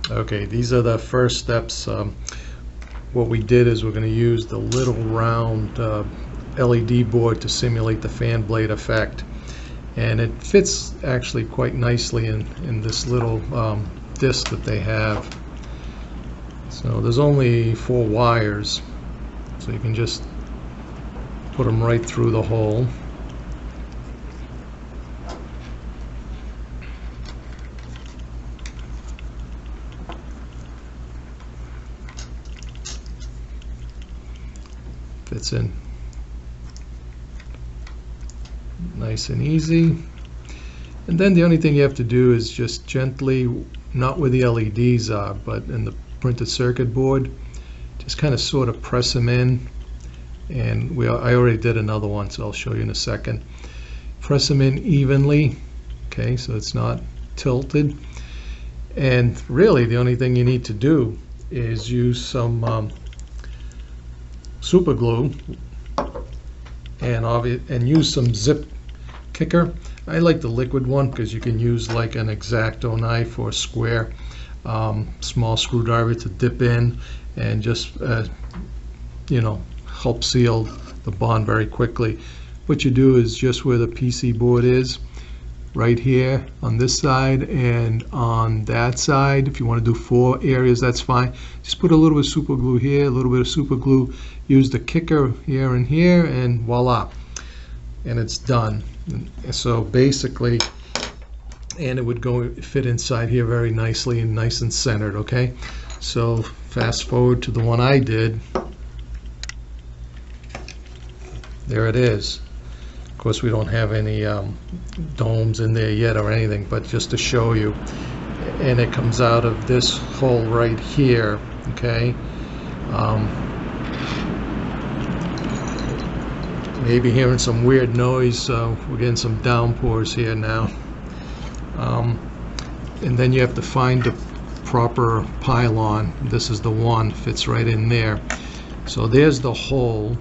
Okay, these are the first steps. What we did is we're going to use the little round LED board to simulate the fan blade effect, and it fits actually quite nicely in this little disc that they have. So there's only 4 wires, so you can just put them right through the hole. Fits in nice and easy. And then the only thing you have to do is just gently, not where the LEDs are, but in the printed circuit board, just kind of sort of press them in. And I already did another one, so I'll show you in a second. Press them in evenly, okay, so it's not tilted. And really the only thing you need to do is use some super glue and use some zip kicker. I like the liquid one because you can use like an X-Acto knife or a square small screwdriver to dip in and just you know, help seal the bond very quickly. What you do is just where the PC board is, right here on this side and on that side. If you want to do 4 areas, that's fine. Just put a little bit of super glue here, a little bit of super glue, use the kicker here and here, and voila, and it's done. And so basically, and it would go fit inside here very nicely and nice and centered. Okay, so fast forward to the one I did. There it is. Of course, we don't have any domes in there yet or anything, but just to show you. And it comes out of this hole right here, okay? Maybe hearing some weird noise, we're getting some downpours here now. And then you have to find the proper pylon. This is the one, fits right in there. So there's the hole.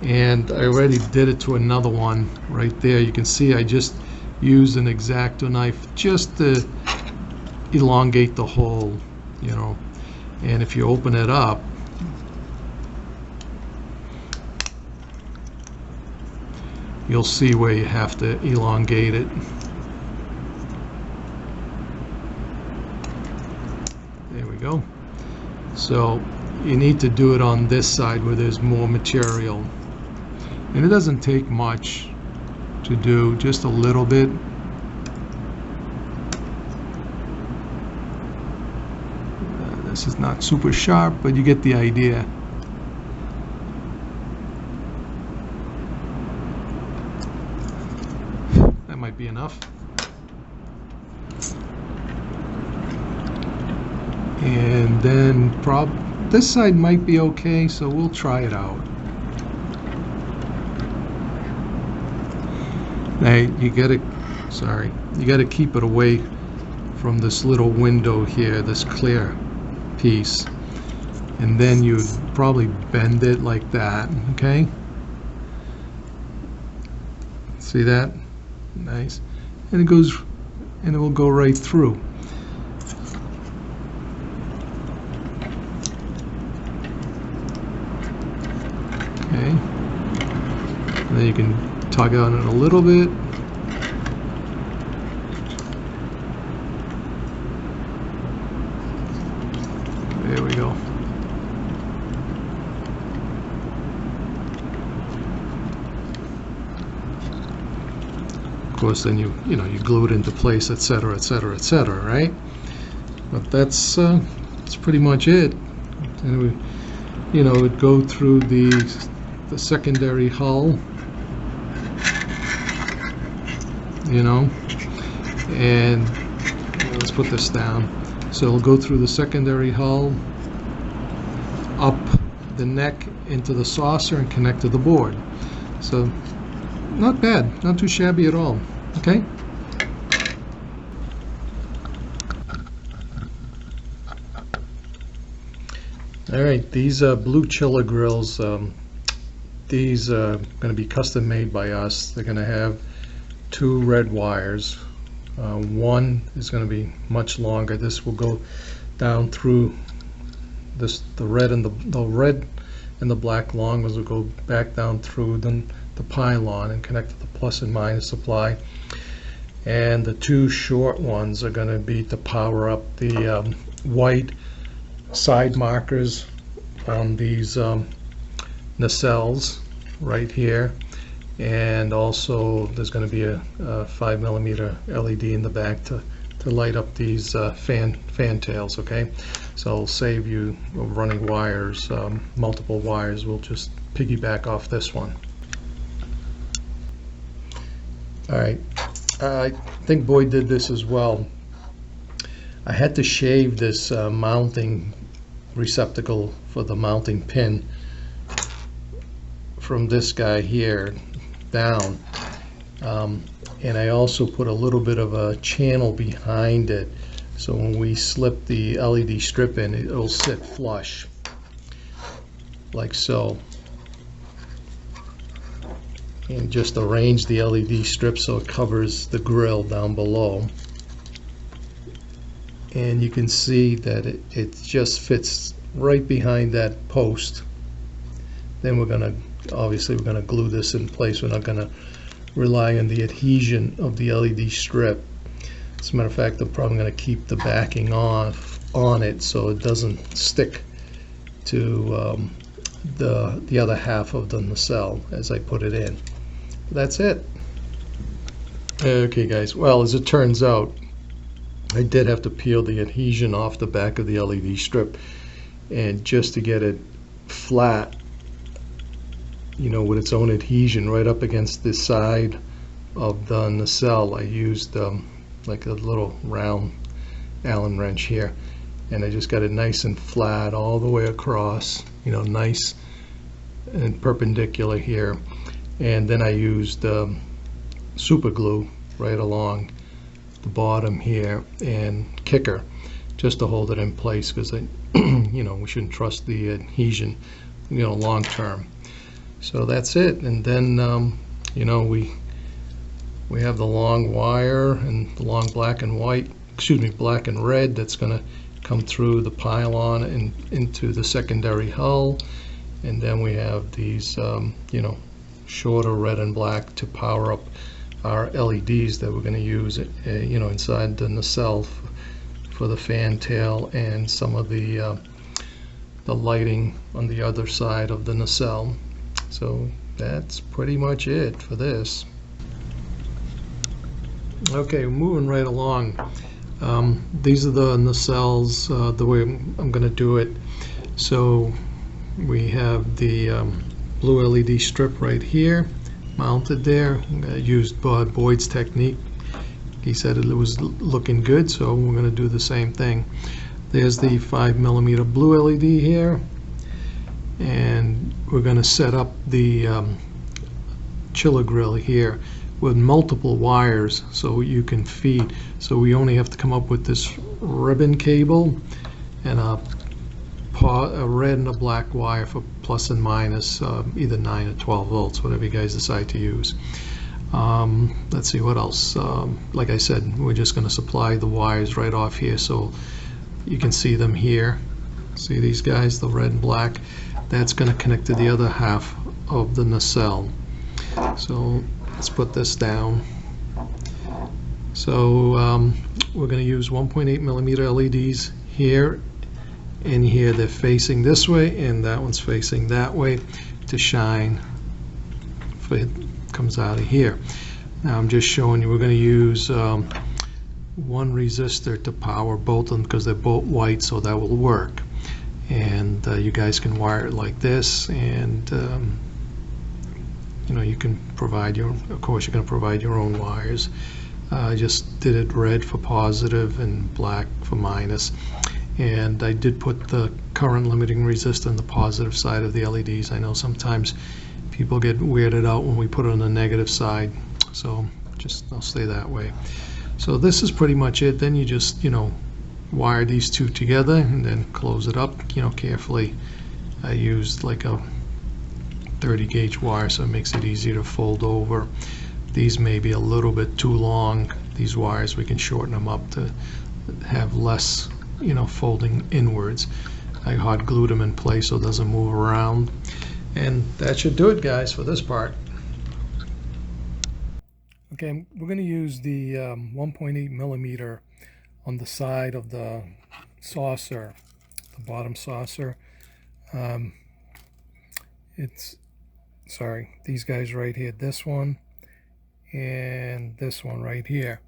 And I already did it to another one right there. You can see I just used an X-Acto knife just to elongate the hole, you know. And if you open it up, you'll see where you have to elongate it. There we go. So you need to do it on this side where there's more material. And it doesn't take much to do, just a little bit. This is not super sharp, but you get the idea. That might be enough. And then this side might be okay, so we'll try it out. Now you gotta keep it away from this little window here, this clear piece, and then you probably bend it like that. Okay, see that? Nice. And it goes, and it will go right through. Okay, and then you can tug on it a little bit. There we go. Of course, then you glue it into place, etc., etc., etc., right? But that's pretty much it. And we, it'd go through the secondary hull. And let's put this down. So it'll go through the secondary hull, up the neck into the saucer, and connect to the board. So not bad, not too shabby at all. Okay. All right, these blue chiller grills, these are going to be custom made by us. They're going to have 2 red wires, One is going to be much longer. This will go down through this, the red and the black long ones will go back down through the pylon and connect to the plus and minus supply. And the two short ones are going to be to power up the white side markers on these nacelles right here. And also there's going to be a 5mm LED in the back to light up these fan tails. Okay, so it'll save you running wires, multiple wires. We'll just piggyback off this one. All right, I think Boyd did this as well. I had to shave this mounting receptacle for the mounting pin from this guy here down, and I also put a little bit of a channel behind it, so when we slip the LED strip in, it'll sit flush like so, and just arrange the LED strip so it covers the grill down below. And you can see that it just fits right behind that post. Then we're going to glue this in place. We're not going to rely on the adhesion of the LED strip. As a matter of fact, I'm probably going to keep the backing on it so it doesn't stick to the other half of the nacelle as I put it in. That's it. Okay guys, well, as it turns out, I did have to peel the adhesion off the back of the LED strip, and just to get it flat, you know, with its own adhesion right up against the side of the nacelle, I used like a little round Allen wrench here, and I just got it nice and flat all the way across, you know, nice and perpendicular here. And then I used super glue right along the bottom here and kicker just to hold it in place, because you know, we shouldn't trust the adhesion, you know, long term. So that's it. And then you know, we have the long wire and the long black and red that's going to come through the pylon and into the secondary hull. And then we have these you know, shorter red and black to power up our LEDs that we're going to use you know, inside the nacelle for the fan tail and some of the lighting on the other side of the nacelle. So that's pretty much it for this. Okay, moving right along. These are the nacelles, the way I'm going to do it. So we have the blue LED strip right here mounted there. I used Boyd's technique. He said it was looking good, so we're going to do the same thing. There's the 5mm blue LED here, and we're going to set up the chiller grill here with multiple wires so you can feed. So we only have to come up with this ribbon cable and a red and a black wire for plus and minus, either 9 or 12 volts, whatever you guys decide to use. Let's see what else. Like I said, we're just going to supply the wires right off here so you can see them here. See these guys, the red and black? That's going to connect to the other half of the nacelle. So let's put this down. So we're going to use 1.8mm LEDs here and here. They're facing this way and that one's facing that way to shine. It comes out of here. Now I'm just showing you we're going to use one resistor to power both of them because they're both white, so that will work. And you guys can wire it like this, and you know, you can provide your, of course you're going to provide your own wires. I just did it red for positive and black for minus, and I did put the current limiting resistor on the positive side of the LEDs. I know sometimes people get weirded out when we put it on the negative side, so I'll stay that way. So this is pretty much it. Then you just, you know, wire these two together and then close it up, you know, carefully. I used like a 30 gauge wire, so it makes it easier to fold over. These may be a little bit too long these wires, we can shorten them up to have less, folding inwards. I hot glued them in place so it doesn't move around. And that should do it, guys, for this part. Okay, we're going to use the 1.8 millimeter on the side of the saucer, the bottom saucer. These guys right here, this one and this one right here.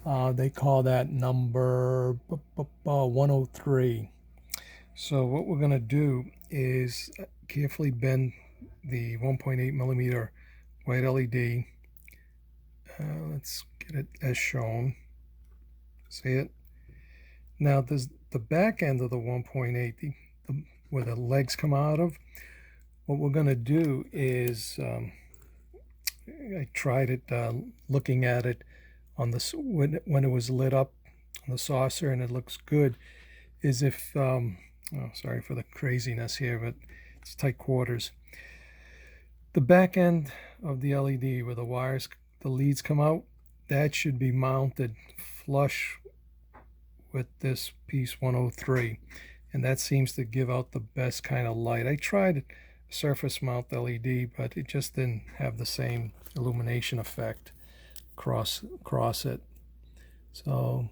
They call that number 103. So what we're going to do is carefully bend the 1.8 millimeter white LED. Let's get it as shown. See it? Now there's the back end of the 1.8, where the legs come out of. What we're going to do is, I tried it looking at it on the when it was lit up on the saucer, and it looks good. Is if sorry for the craziness here, but it's tight quarters. The back end of the LED where the wires, the leads come out, that should be mounted flush with this piece 103, and that seems to give out the best kind of light. I tried surface mount LED, but it just didn't have the same illumination effect across it. So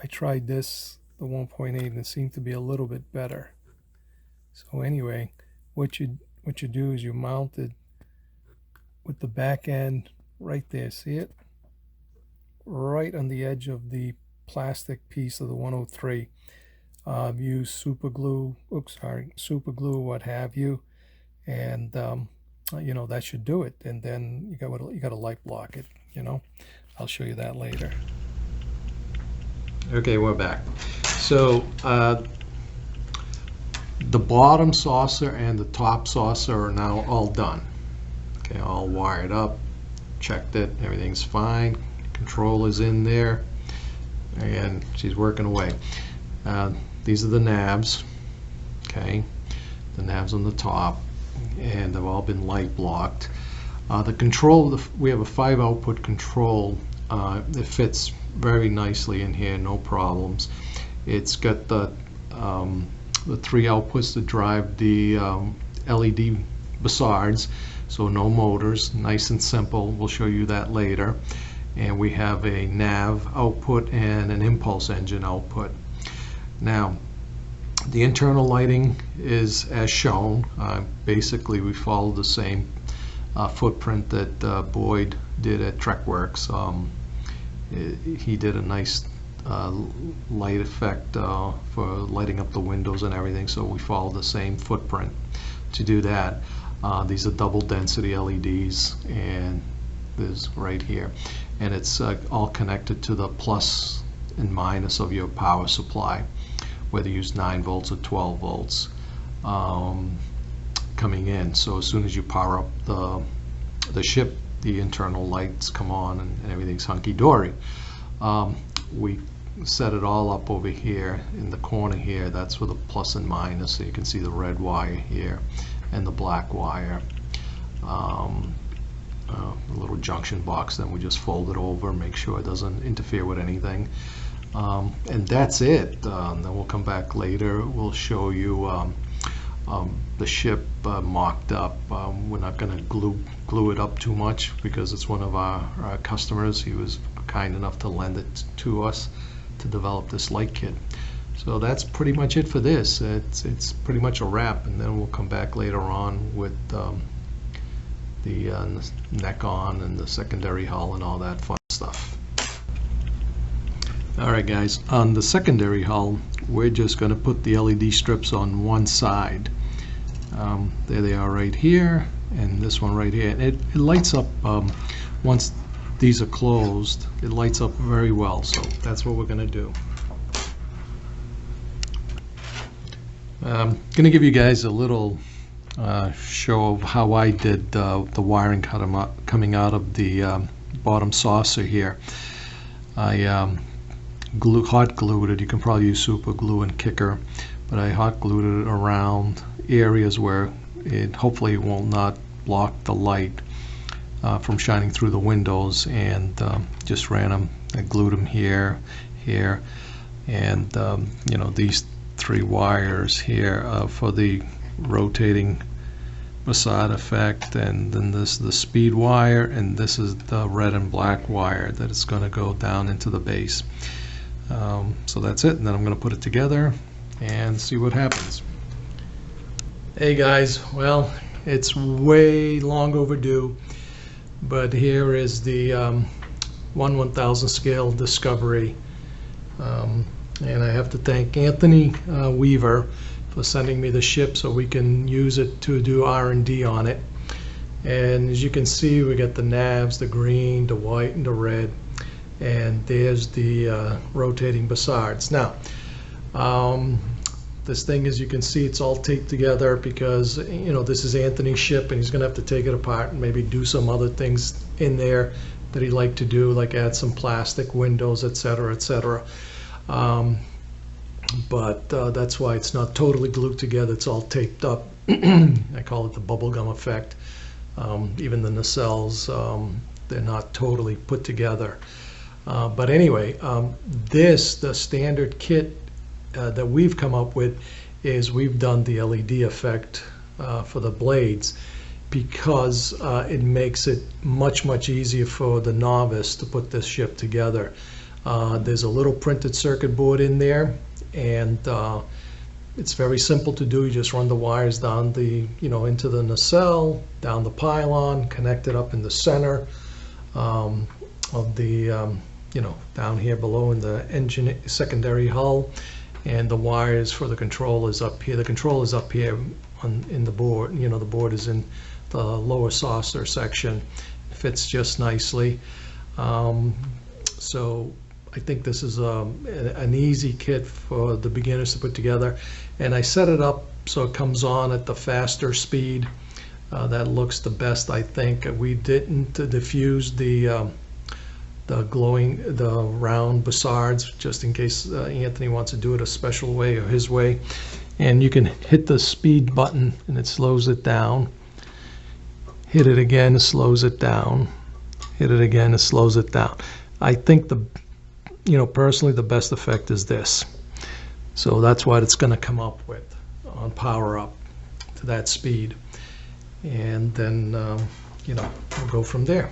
I tried this, the 1.8, and it seemed to be a little bit better. So anyway, what you do is you mount it with the back end right there. See it? Right on the edge of the plastic piece of the 103. Use super glue, what have you, and that should do it. And then you got to light block it. I'll show you that later. Okay, we're back. So the bottom saucer and the top saucer are now all done. Okay, all wired up, checked it, everything's fine. Controller's in there, and she's working away. These are the nabs, okay, the nabs on the top, and they've all been light blocked. The control, we have a 5 output control. It fits very nicely in here, no problems. It's got the 3 outputs to drive the LED bassards, so no motors, nice and simple. We'll show you that later. And we have a nav output and an impulse engine output. Now, the internal lighting is as shown. Basically, we followed the same footprint that Boyd did at TrekWorks. He did a nice light effect for lighting up the windows and everything, so we followed the same footprint to do that. These are double density LEDs, and there's right here, and it's all connected to the plus and minus of your power supply, whether you use 9 volts or 12 volts coming in. So as soon as you power up the ship, the internal lights come on and everything's hunky-dory. We set it all up over here in the corner here. That's for the plus and minus, so you can see the red wire here and the black wire. A little junction box, then we just fold it over, make sure it doesn't interfere with anything. And that's it. Then we'll come back later. We'll show you the ship mocked up. We're not going to glue it up too much because it's one of our customers. He was kind enough to lend it to us to develop this light kit. So that's pretty much it for this. It's pretty much a wrap, and then we'll come back later on with the neck on and the secondary hull and all that fun stuff. Alright guys, on the secondary hull we're just going to put the LED strips on one side. There they are right here, and this one right here. It lights up once these are closed. It lights up very well, so that's what we're going to do. I'm going to give you guys a little show of how I did the wiring coming out of the bottom saucer here. I hot glued it. You can probably use super glue and kicker, but I hot glued it around areas where it hopefully will not block the light. from shining through the windows, and just ran them. I glued them here, and these 3 wires here for the rotating facade effect, and then this is the speed wire, and this is the red and black wire that is going to go down into the base. So that's it, and then I'm going to put it together and see what happens. Hey guys, well, it's way long overdue, but here is the 1/1000 scale discovery, and I have to thank Anthony Weaver for sending me the ship so we can use it to do R&D on it. And as you can see, we got the navs, the green, the white, and the red, and there's the rotating bassards. Now, this thing, as you can see, it's all taped together because this is Anthony's ship, and he's going to have to take it apart and maybe do some other things in there that he'd like to do, like add some plastic windows, etc., etc. But that's why it's not totally glued together. It's all taped up. I call it the bubblegum effect. Even the nacelles, they're not totally put together. But anyway, the standard kit that we've come up with is we've done the LED effect for the blades, because it makes it much easier for the novice to put this ship together. There's a little printed circuit board in there, and it's very simple to do. You just run the wires down the into the nacelle, down the pylon, connect it up in the center of the down here below in the engine secondary hull, and the wires for the control is up here. The control is up here in the board. The board is in the lower saucer section. It fits just nicely. So I think this is an easy kit for the beginners to put together, and I set it up so it comes on at the faster speed. That looks the best, I think. We didn't diffuse the round bassards, just in case Anthony wants to do it a special way or his way. And you can hit the speed button and it slows it down. Hit it again, it slows it down. Hit it again, it slows it down. I think personally the best effect is this. So that's what it's going to come up with on power up to that speed. And then, we'll go from there.